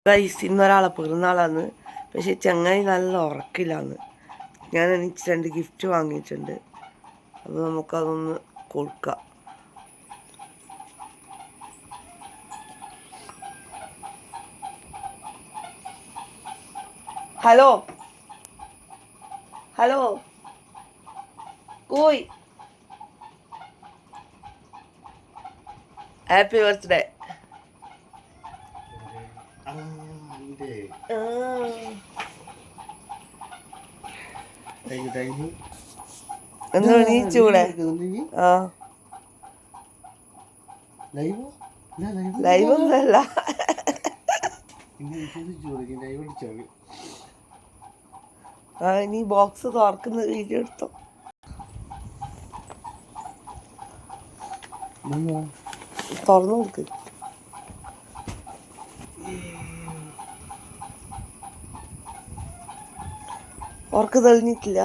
Guys ഇന്നൊരാളെ പിറന്നാളാന്ന്. പക്ഷെ ചങ്ങായി നല്ല ഉറക്കില്ലാന്ന്. ഞാൻ എനിക്ക് 2 ഗിഫ്റ്റ് വാങ്ങിയിട്ടുണ്ട്. അപ്പോൾ നമുക്കതൊന്ന് കൊടുക്കാം. Hello hello Koi, happy birthday. എന്താ എണീച്ചൂടെ? ആ ലൈവ് ഒന്നല്ല. ആ ഇനി ബോക്സ് തുറക്കുന്ന വീഡിയോ എടുത്തോ. തുറന്നു കൊടുക്ക്. ഉറക്ക് തെളിഞ്ഞിട്ടില്ല.